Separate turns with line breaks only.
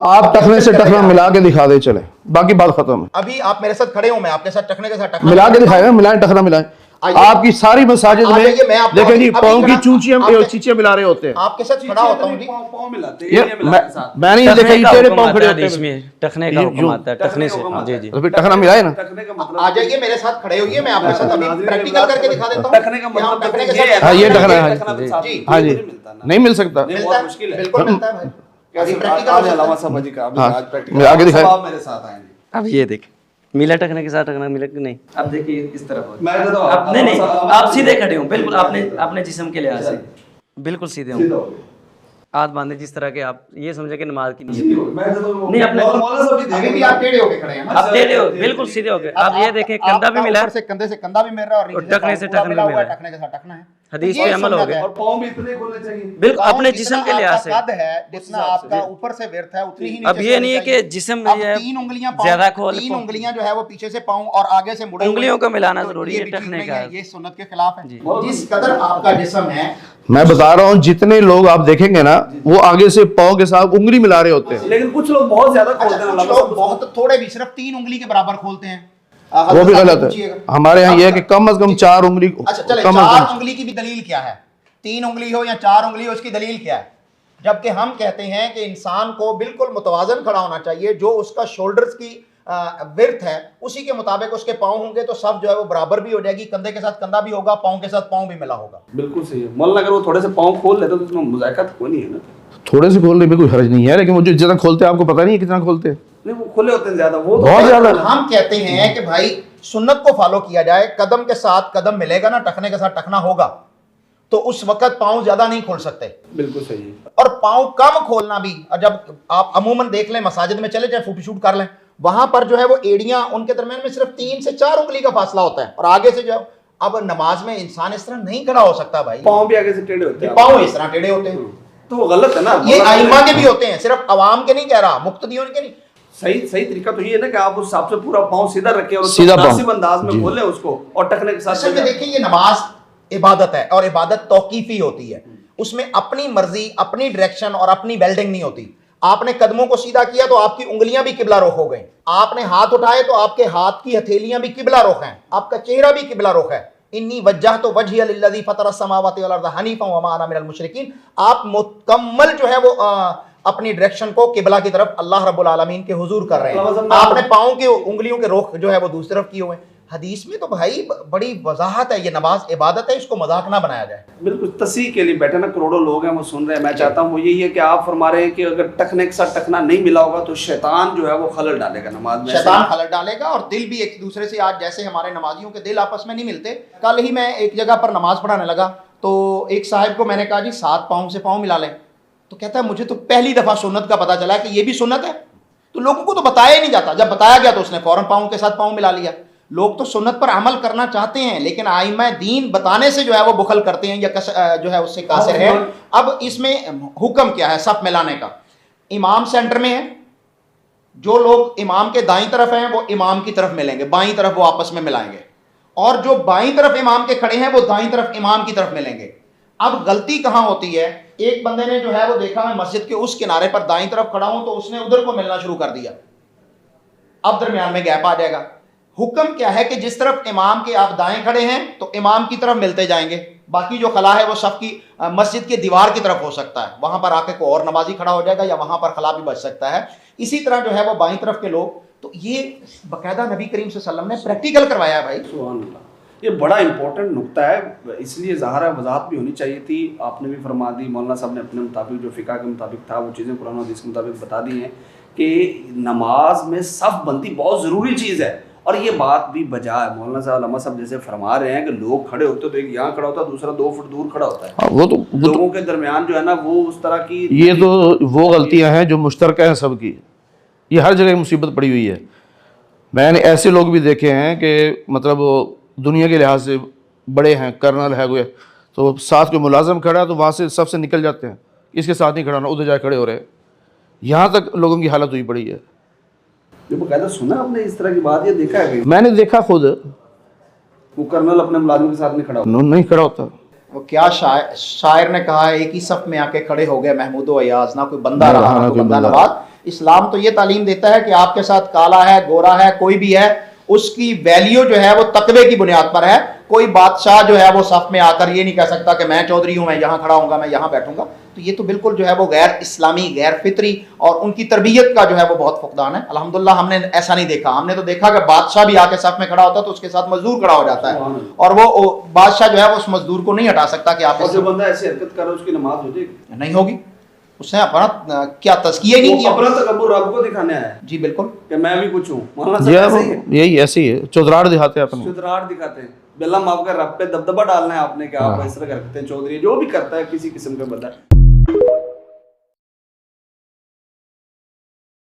आप टखने से टखना मिला के दिखा दे, चले, बाकी बात खत्म है।
अभी आप मेरे साथ खड़े हो, मैं आपके साथ टखने के साथ टखना
मिला के दिखाएगा, मिलाएं, टखना मिलाएं। आपकी सारी मसाजिद में देखें जी, पाँव की चींचियां मिला रहे होते हैं।
आपके साथ खड़ा होता हूँ जी,
पाँव मिलाते हैं,
मैं नहीं देखा, ये तेरे पाँव खड़े होते हैं
इसमें टखने का हुक्म आता है, टखने से। जी जी,
तो फिर टखना मिलाए ना।
आ जाइए मेरे साथ खड़े होइए, मैं आपके साथ अभी प्रैक्टिकल करके दिखा देता हूँ।
टखने का मतलब
टखने के
ये है।
साथ
हाँ, ये टखना है।
जी,
हाँ जी, नहीं मिल सकता।
मिलता है,
मुश्किल है।
बिल्कुल मिलता है भाई। अभी प्रैक्टिकल
आज अलावा साहब जी का अभी
हाँ,
आज प्रैक्टिकल
मैं आगे दिखाएं।
आप मेरे साथ आएंगे।
अब ये देख, मिला टखने के साथ टखना मिला कि नहीं। अब देखिए इस तरफ
मैं तो
आप नहीं आप सीधे खड़े हो, बिल्कुल आपने अपने जिस्म के लिहाज से बिल्कुल सीधे हो, हाथ बांधे जिस तरह के। आप ये समझे कि नमाज की नीयत नहीं, अपने
अभी भी आप टेढ़े होके खड़े हैं ना?
आप टेढ़े हो, बिल्कुल सीधे हो गए। आप ये देखें, कंधा भी मिला
ऊपर से कंधे से कंधा भी मिल रहा है और नीचे
टखने से
पूरा
टखना
मिला हुआ है,
मिला है।
टखने के साथ टखना है।
हदीस
ये
पे अमल हो
सुन्नत
गया।
है।
और पाँव भी इतने खोलने चाहिए।
बिल्कुल
पाँव
अपने
जितना
जिस्म के लिहाज से।
आपका कद है, जितना आपका ऊपर से विड्थ है, उतनी ही नीचे
अब
से
ये नहीं है
होनी
कि
चाहिए।
जिस्म
अब
ये
तीन उंगलियां
ज्यादा
पाँव,
खोल,
तीन उंगलियां जो है वो पीछे से पाँव और आगे से मुड़े हुए।
उंगलियों को मिलाना
तो
जरूरी
ये
है
भी ठीक
टखने
नहीं
का।
है, ये सुन्नत के खिलाफ है। जिस कदर आपका जिस्म है,
मैं बता रहा हूँ, जितने लोग आप देखेंगे ना, वो आगे से पाँव के साथ उंगली मिला रहे होते हैं।
लेकिन कुछ लोग बहुत ज्यादा खोलते
अच्छा,
हैं।
कुछ लोग बहुत थोड़े भी सिर्फ 3 उंगली के बराबर खोलते हैं।
वो भी गलत है। हमारे यहाँ ये है कि कम से कम 4 उंगली।
अच्छा चले,
कम
4 उंगली की भी दलील क्या है? 3 उंगली हो या 4 उंगली हो, उसकी दलील क्या है? जबकि हम कहते हैं कि इंसान को बिल्कुल मुतवाजन खड़ा होना चाहिए, जो उसका शोल्डर्स की विड्थ है उसी के मुताबिक उसके पाँव होंगे तो सब जो है वो बराबर भी हो जाएगी, कंधे के साथ कंधा भी होगा, पाँव के साथ पाँव भी मिला होगा।
बिल्कुल सही है। मौलाना अगर वो थोड़े से पाँव खोल लेते तो उसमें मुज़ाकत कोई नहीं है ना।
थोड़े से खोलने में कोई हर्ज नहीं है, लेकिन वो जो जितना खोलते हैं आपको पता नहीं है कितना खोलते हैं।
नहीं वो खुले होते हैं ज्यादा, वो तो
बहुत ज्यादा।
हम कहते हैं कि भाई सुन्नत को फॉलो किया जाए, कदम के साथ कदम मिलेगा ना, टखने के साथ टखना होगा, तो उस वक्त पाँव ज्यादा नहीं खोल सकते।
बिल्कुल सही है।
और पाँव कम खोलना भी, जब आप अमूमन देख लें मसाजिद में चले जाए, फोटोशूट कर लें, वहां पर जो है वो एड़ियां उनके दरमियान में सिर्फ 3 से 4 उंगली का फासला होता है और आगे से जो है, अब नमाज में इंसान इस तरह नहीं खड़ा हो सकता भाई,
पाँव भी आगे से टेढ़े होते हैं।
पाँव इस तरह टेढ़े होते हैं,
तो वो गलत है ना।
ये आइमा के भी होते हैं, सिर्फ अवाम के नहीं कह रहा, मुक्तदियों के नहीं।
सही तरीका तो ये है ना कि आप उस हिसाब से पूरा पाँव सीधा रखें और
सीधा पाँव।
मुनासिब अंदाज में खोलें उसको, और टखने के साथ
असल में देखिए, ये नमाज इबादत है और इबादत तौकीफी होती है, उसमें अपनी मर्जी, अपनी डायरेक्शन और अपनी वेल्डिंग नहीं होती। आपने कदमों को सीधा किया तो आपकी उंगलियां भी किबला रुख हो गई, आपने हाथ उठाए तो आपके हाथ की हथेलियां भी किबला रुख हैं, आपका चेहरा भी किबला रुख है। इन्नी वजह तो वजह लिल्लज़ी फतरस समावाति वल अर्ज़ हनीफ़ा व मा अना मिनल मुशरिकीन। आप मुकम्मल जो है वो अपनी डायरेक्शन को किबला की तरफ अल्लाह रब्बुल आलमीन के हुजूर कर रहे हैं। आपने पाँव के उंगलियों के रुख जो है वो दूसरी तरफ किए हुए हैं। हदीस में तो भाई बड़ी वजाहत है, ये नमाज इबादत है, इसको मजाक ना बनाया जाए।
बिल्कुल तस्सीह के लिए बैठे ना करोड़ों लोग हैं, वो सुन रहे हैं। मैं चाहता हूँ वो यही है कि आप फरमा रहे हैं कि अगर टखने के साथ टखना नहीं मिला होगा तो शैतान जो है वो खलल डालेगा नमाज में।
शैतान खलल डालेगा और दिल भी एक दूसरे से, आज जैसे हमारे नमाजियों के दिल आपस में नहीं मिलते। कल ही मैं एक जगह पर नमाज पढ़ाने लगा तो एक साहिब को मैंने कहा जी 7 पाँव से पाँव मिला लें, तो कहता है मुझे तो पहली दफा सुन्नत का पता चला कि ये भी सुन्नत है। तो लोगों को तो बताया ही नहीं जाता, जब बताया गया तो उसने फौरन पाँव के साथ पाँव मिला लिया। लोग तो सुन्नत पर अमल करना चाहते हैं, लेकिन आइमा दीन बताने से जो है वो बुखल करते हैं या जो है उससे कासिर है। अब इसमें हुक्म क्या है सफ मिलाने का? इमाम सेंटर में है, जो लोग इमाम के दाईं तरफ हैं वो इमाम की तरफ मिलेंगे, बाईं तरफ वो आपस में मिलाएंगे, और जो बाईं तरफ इमाम के खड़े हैं वो दाईं तरफ इमाम की तरफ मिलेंगे। अब गलती कहाँ होती है? एक बंदे ने जो है वो देखा मैं मस्जिद के उस किनारे पर दाईं तरफ खड़ा हूं तो उसने उधर को मिलना शुरू कर दिया, अब दरमियान में गैप आ जाएगा। हुक्म क्या है कि जिस तरफ इमाम के आप दाएं खड़े हैं तो इमाम की तरफ मिलते जाएंगे, बाकी जो खला है वो सब की मस्जिद की दीवार की तरफ हो सकता है, वहां पर आके कोई और नमाजी खड़ा हो जाएगा या वहां पर खला भी बच सकता है। इसी तरह जो है वो बाईं तरफ के लोग, तो ये बाकायदा नबी करीम सल्लल्लाहु अलैहि वसल्लम ने प्रैक्टिकल करवाया है भाई।
सुभान अल्लाह, ये बड़ा इंपॉर्टेंट नुक्ता है, इसलिए ज़ाहिर है वजाहत भी होनी चाहिए थी। आपने भी फरमा दी, मौलाना साहब ने अपने मुताबिक जो फ़िक़ा के मुताबिक था वो चीज़ें कुरान और हदीस के मुताबिक बता दी हैं कि नमाज में सफ़ बंदी बहुत ज़रूरी चीज़ है। और ये बात भी बजा है, मौलाना साहब लम्मा साहब जैसे फरमा रहे हैं कि लोग खड़े होते तो एक यहाँ खड़ा होता है, दूसरा 2 फुट दूर खड़ा होता है।
वो तो
लोगों के दरमियान जो है ना वो उस तरह की,
ये तो वो गलतियां हैं जो मुश्तरका हैं सबकी, ये हर जगह मुसीबत पड़ी हुई है। मैंने ऐसे लोग भी देखे हैं कि मतलब दुनिया के लिहाज से बड़े हैं, कर्नल है कोई, तो साथ कोई मुलाजम खड़ा है तो वहाँ से सबसे निकल जाते हैं, इसके साथ नहीं खड़ा ना, उधर जाके खड़े हो रहे हैं। यहाँ तक लोगों की हालत हुई पड़ी है।
ये बकायदा सुना आपने इस तरह की बात, ये देखा है?
मैंने देखा खुद,
वो कर्नल अपने मुलाजिम के साथ नहीं खड़ा होता।
नहीं खड़ा होता।
वो क्या शायर ने कहा है, एक ही सफ में आके खड़े हो गए महमूद व अयाज, ना कोई बंदा रहा ना कोई बंदा नवाज। इस्लाम तो ये तालीम देता है कि आपके साथ काला है, गोरा है, कोई भी है, उसकी वैल्यू जो है वो तकवे की बुनियाद पर है। कोई बादशाह जो है वो सफ में आकर ये नहीं कह सकता कि मैं चौधरी हूं, मैं यहां खड़ा हूंगा, मैं यहां बैठूंगा। तो ये तो बिल्कुल जो है वो गैर इस्लामी, गैर फितरी और उनकी तरबियत का जो है वो बहुत फुकदान है। अल्हम्दुलिल्लाह हमने ऐसा नहीं देखा। हमने तो देखा कि बादशाह भी आके सफ में खड़ा होता है तो उसके साथ मजदूर खड़ा हो जाता है और वो बादशाह जो है वो उस मजदूर को नहीं हटा सकता कि आप
और जो बंदा ऐसी हरकत कर रहा है उसकी नमाज हो जाएगी?
नहीं होगी। उसने अपना क्या तज़किया ही नहीं किया,
अपना तकब्बुर रब को दिखाने आया है
जी बिल्कुल,
कि मैं भी कुछ हूँ। मौलाना साहब ऐसे ही है,
यही ऐसी है, चौधराड़ दिखाते हैं अपने।
सुधराहट दिखाते हैं। बेल्ला माफ कर, रब पे दबदबा डालना है आपने कि आप इस तरह करते हैं। चौधरी जो भी करता है किसी किस्म का बंदा